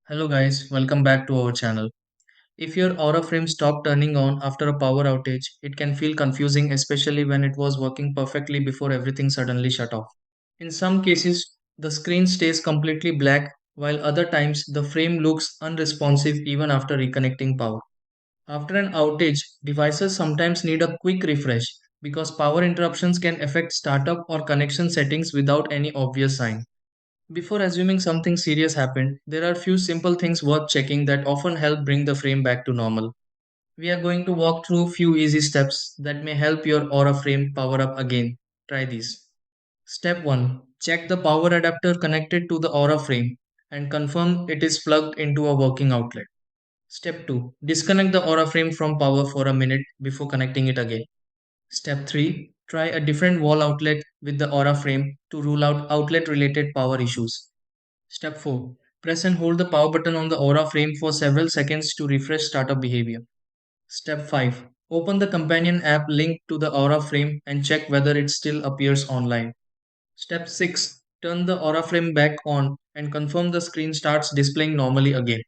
Hello guys, welcome back to our channel. If your Aura frame stopped turning on after a power outage, it can feel confusing, especially when it was working perfectly before everything suddenly shut off. In some cases, the screen stays completely black, while other times the frame looks unresponsive even after reconnecting power. After an outage, devices sometimes need a quick refresh because power interruptions can affect startup or connection settings without any obvious sign. Before assuming something serious happened, there are few simple things worth checking that often help bring the frame back to normal. We are going to walk through few easy steps that may help your Aura frame power up again. Try these. Step 1. Check the power adapter connected to the Aura frame and confirm it is plugged into a working outlet. Step 2. Disconnect the Aura frame from power for a minute before connecting it again. Step 3. Try a different wall outlet with the Aura frame to rule out outlet related power issues. Step 4. Press and hold the power button on the Aura frame for several seconds to refresh startup behavior. Step 5. Open the companion app linked to the Aura frame and check whether it still appears online. Step 6. Turn the Aura frame back on and confirm the screen starts displaying normally again.